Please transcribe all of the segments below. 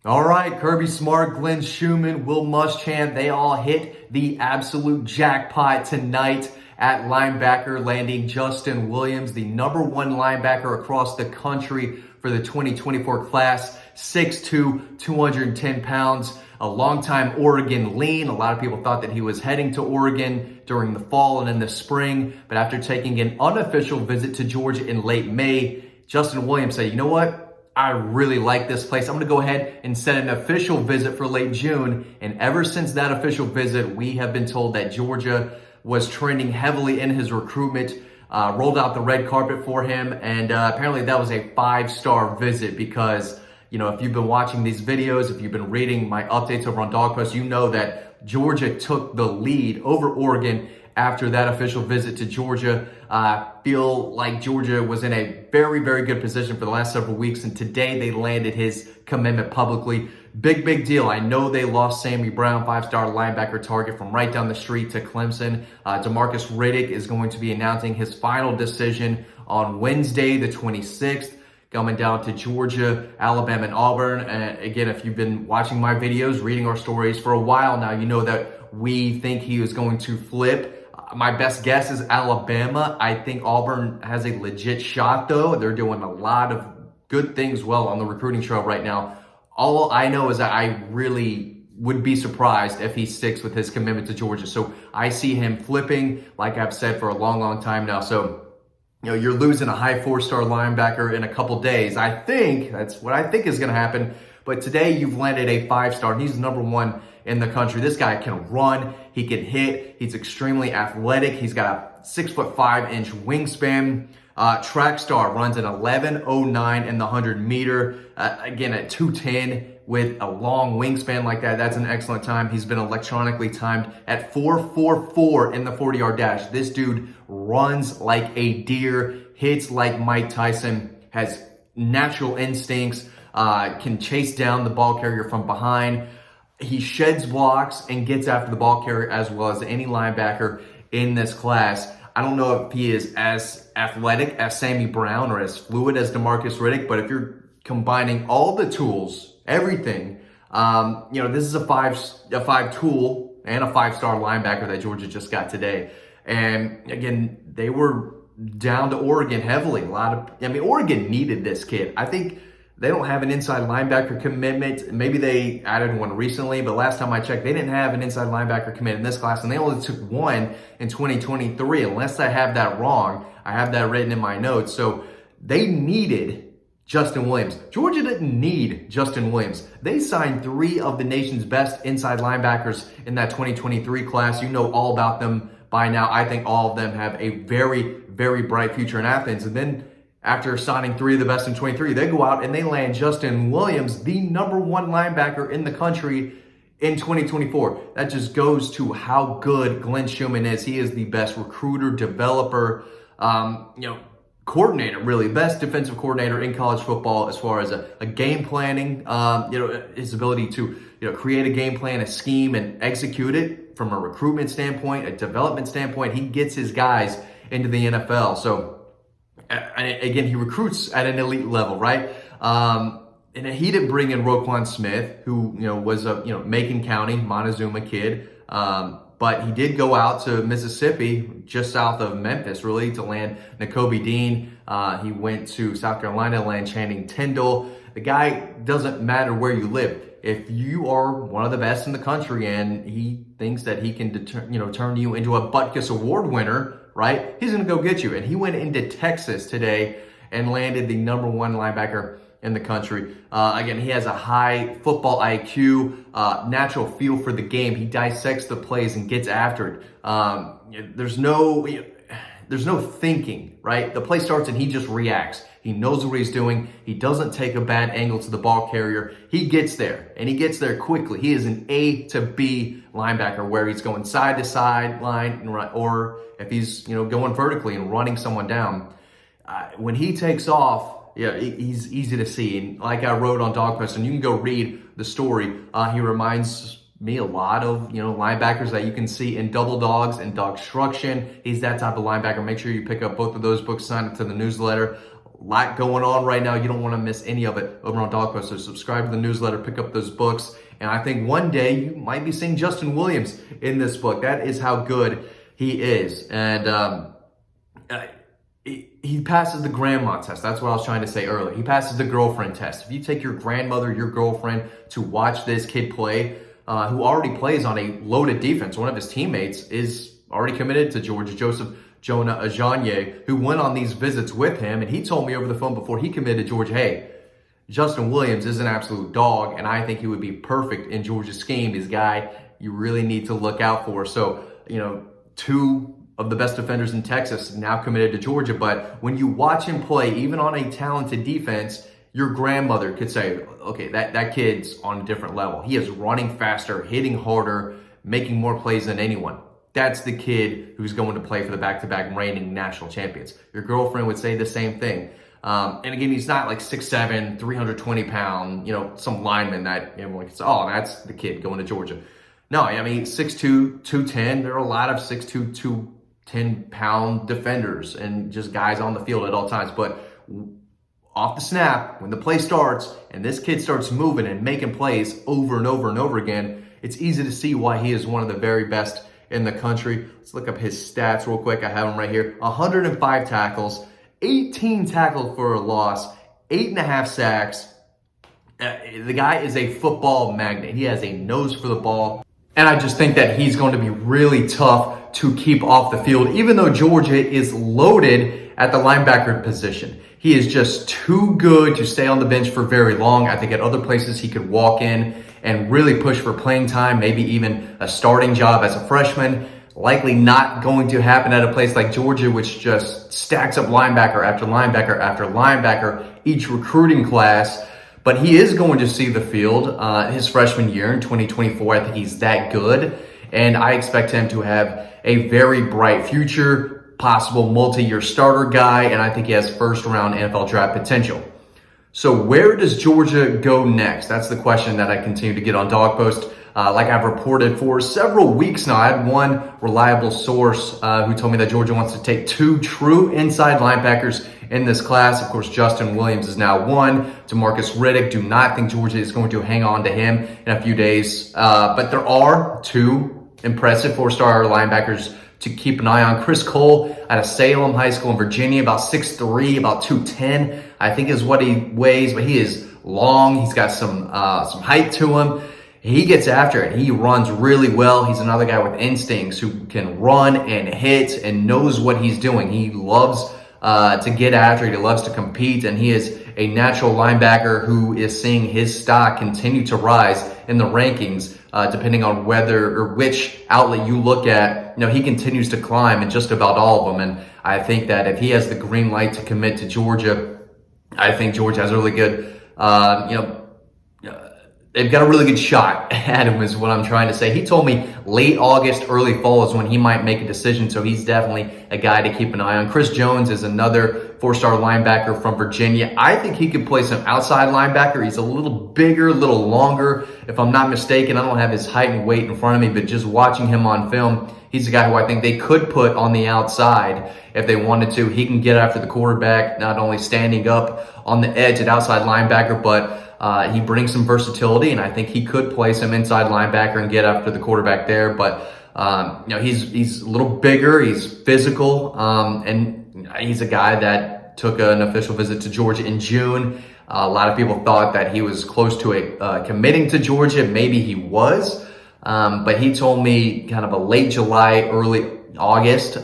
All right, Kirby Smart, Glenn Schumann, Will Muschamp, they all hit the absolute jackpot tonight at linebacker, landing Justin Williams, the #1 linebacker across the country for the 2024 class, 6'2", 210 pounds, a longtime Oregon lean. A lot of people thought that he was heading to Oregon during the fall and in the spring, but after taking an unofficial visit to Georgia in late May, Justin Williams said, you know what? I really like this place. I'm going to go ahead and set an official visit for late June. And ever since that official visit, we have been told that Georgia was trending heavily in his recruitment, rolled out the red carpet for him. And apparently that was a 5-star visit because, if you've been watching these videos, if you've been reading my updates over on Dawg Post, you know that Georgia took the lead over Oregon after that official visit to Georgia. Feel like Georgia was in a very, very good position for the last several weeks, and today they landed his commitment publicly. Big deal. I know they lost Sammy Brown, 5-star linebacker target from right down the street to Clemson. DeMarcus Riddick is going to be announcing his final decision on Wednesday, the 26th. Coming down to Georgia, Alabama, and Auburn. And again, if you've been watching my videos, reading our stories for a while now, you know that we think he is going to flip. My best guess is Alabama. I think Auburn has a legit shot, though. They're doing a lot of good things well on the recruiting trail right now. All I know is that I really would be surprised if he sticks with his commitment to Georgia. So I see him flipping, like I've said for a long time now. So, you're losing a high 4-star linebacker in a couple days. That's what I think is going to happen. But today you've landed a 5-star, and he's #1 in the country. This guy can run, he can hit, he's extremely athletic. He's got a 6'5" wingspan. Track star, runs an 11:09 in the 100-meter. Again, at 210 with a long wingspan like that, that's an excellent time. He's been electronically timed at 4.44 in the 40-yard dash. This dude runs like a deer, hits like Mike Tyson, has natural instincts, can chase down the ball carrier from behind. He sheds blocks and gets after the ball carrier as well as any linebacker in this class. I don't know if he is as athletic as Sammy Brown or as fluid as DeMarcus Riddick, but if you're combining all the tools, everything, this is a five tool and a 5-star linebacker that Georgia just got today. And again, they were down to Oregon heavily. Oregon needed this kid. I think they don't have an inside linebacker commitment. Maybe they added one recently, but last time I checked, they didn't have an inside linebacker commit in this class, and they only took one in 2023, unless I have that wrong. I have that written in my notes. So they needed Justin Williams. Georgia didn't need Justin Williams. They signed 3 of the nation's best inside linebackers in that 2023 class. You know all about them by now. I think all of them have a very, very bright future in Athens. And then after signing 3 of the best in 23, they go out and they land Justin Williams, the #1 linebacker in the country in 2024. That just goes to how good Glenn Schumann is. He is the best recruiter, developer, coordinator, really. Best defensive coordinator in college football as far as a game planning, his ability to, create a game plan, a scheme, and execute it from a recruitment standpoint, a development standpoint. He gets his guys into the NFL. So, again, he recruits at an elite level, right? And he didn't bring in Roquan Smith, who, was a, Macon County, Montezuma kid. But he did go out to Mississippi, just south of Memphis, really, to land Nakobe Dean. He went to South Carolina to land Channing Tindall. The guy doesn't matter where you live. If you are one of the best in the country and he thinks that he can turn you into a Butkus Award winner, right? He's going to go get you. And he went into Texas today and landed the #1 linebacker in the country. Again, he has a high football IQ, natural feel for the game. He dissects the plays and gets after it. There's no thinking, right? The play starts and he just reacts. He knows what he's doing. He doesn't take a bad angle to the ball carrier. He gets there, and he gets there quickly. He is an A to B linebacker where he's going side to side line, or if he's going vertically and running someone down. When he takes off, he's easy to see. And like I wrote on Dawg Post, and you can go read the story, he reminds me a lot of, linebackers that you can see in Double Dogs and Dogstruction. He's that type of linebacker. Make sure you pick up both of those books, sign up to the newsletter. lot going on right now. You don't want to miss any of it over on Dawg Post. So subscribe to the newsletter, pick up those books. And I think one day you might be seeing Justin Williams in this book. That is how good he is. And he passes the grandma test. That's what I was trying to say earlier. He passes the girlfriend test. If you take your grandmother, your girlfriend to watch this kid play, who already plays on a loaded defense, one of his teammates is already committed to Georgia, Joseph Jonah Ajanye, who went on these visits with him, and he told me over the phone before he committed to Georgia, hey, Justin Williams is an absolute dog, and I think he would be perfect in Georgia's scheme. He's a guy you really need to look out for. So, two of the best defenders in Texas now committed to Georgia, but when you watch him play, even on a talented defense, your grandmother could say, okay, that kid's on a different level. He is running faster, hitting harder, making more plays than anyone. That's the kid who's going to play for the back-to-back reigning national champions. Your girlfriend would say the same thing. And again, he's not like 6'7", 320 pound, some lineman that everyone can say, oh, that's the kid going to Georgia. No, I mean, 6'2", 210. There are a lot of 6'2", 210 pound defenders and just guys on the field at all times. But off the snap, when the play starts and this kid starts moving and making plays over and over and over again, it's easy to see why he is one of the very best in the country. Let's look up his stats real quick. I have him right here. 105 tackles, 18 tackles for a loss, 8.5 sacks. The guy is a football magnet. He has a nose for the ball. And I just think that he's going to be really tough to keep off the field, even though Georgia is loaded at the linebacker position. He is just too good to stay on the bench for very long. I think at other places he could walk in and really push for playing time, maybe even a starting job as a freshman. Likely not going to happen at a place like Georgia, which just stacks up linebacker after linebacker after linebacker each recruiting class. But he is going to see the field his freshman year in 2024. I think he's that good. And I expect him to have a very bright future, possible multi-year starter guy. And I think he has first-round NFL draft potential. So where does Georgia go next? That's the question that I continue to get on Dawg Post. Like I've reported for several weeks now, I had one reliable source who told me that Georgia wants to take 2 true inside linebackers in this class. Of course, Justin Williams is now one. DeMarcus Riddick, do not think Georgia is going to hang on to him in a few days. But there are 2 impressive 4-star linebackers to keep an eye on. Chris Cole out of Salem High School in Virginia, about 6'3", about 210, I think is what he weighs, but he is long. He's got some height to him. He gets after it. He runs really well. He's another guy with instincts who can run and hit and knows what he's doing. He loves to get after it. He loves to compete, and he is a natural linebacker who is seeing his stock continue to rise in the rankings, depending on whether or which outlet you look at. He continues to climb in just about all of them, and I think that if he has the green light to commit to Georgia, I think Georgia has a really good, they've got a really good shot at him is what I'm trying to say. He told me late August, early fall is when he might make a decision, so he's definitely a guy to keep an eye on. Chris Jones is another 4-star linebacker from Virginia. I think he could play some outside linebacker. He's a little bigger, a little longer. If I'm not mistaken, I don't have his height and weight in front of me, but just watching him on film, he's a guy who I think they could put on the outside if they wanted to. He can get after the quarterback, not only standing up on the edge at outside linebacker, but he brings some versatility, and I think he could play some inside linebacker and get after the quarterback there. But he's a little bigger, he's physical, and he's a guy that took an official visit to Georgia in June. A lot of people thought that he was close to committing to Georgia. Maybe he was, but he told me kind of a late July, early August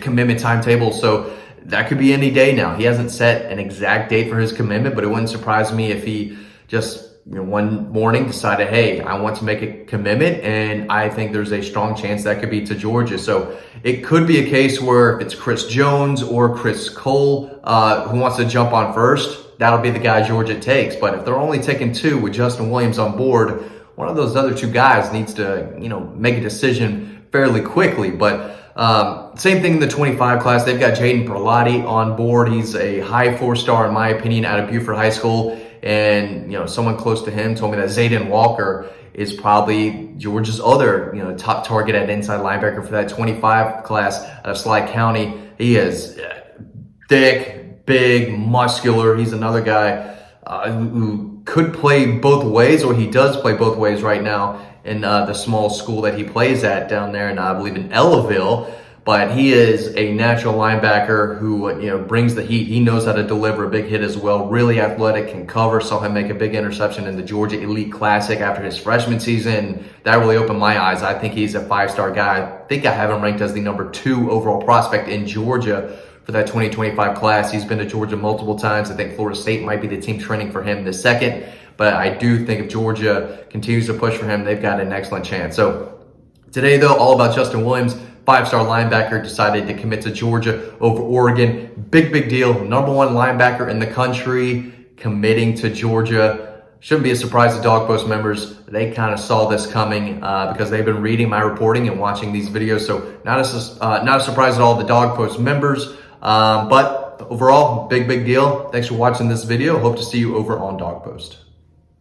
commitment timetable. So that could be any day now. He hasn't set an exact date for his commitment, but it wouldn't surprise me if he just one morning decided, hey, I want to make a commitment, and I think there's a strong chance that could be to Georgia. So it could be a case where if it's Chris Jones or Chris Cole who wants to jump on first, that'll be the guy Georgia takes. But if they're only taking 2 with Justin Williams on board, one of those other 2 guys needs to, make a decision fairly quickly. But same thing in the 25 class. They've got Jaden Perlotti on board. He's a high 4-star, in my opinion, out of Buford High School. And, someone close to him told me that Zayden Walker is probably Georgia's other, top target at inside linebacker for that 25 class out of Sly County. He is thick, big, muscular. He's another guy who could play both ways, or he does play both ways right now in the small school that he plays at down there, and I believe in Ellaville. But he is a natural linebacker who, brings the heat. He knows how to deliver a big hit as well. Really athletic, can cover. Saw him make a big interception in the Georgia Elite Classic after his freshman season. That really opened my eyes. I think he's a 5-star guy. I think I have him ranked as the number 2 overall prospect in Georgia for that 2025 class. He's been to Georgia multiple times. I think Florida State might be the team training for him this second. But I do think if Georgia continues to push for him, they've got an excellent chance. So today, though, all about Justin Williams. 5-star linebacker, decided to commit to Georgia over Oregon. Big deal. Number 1 linebacker in the country committing to Georgia. Shouldn't be a surprise to Dawg Post members. They kind of saw this coming because they've been reading my reporting and watching these videos. So not a surprise at all to Dawg Post members. But overall, big deal. Thanks for watching this video. Hope to see you over on Dawg Post.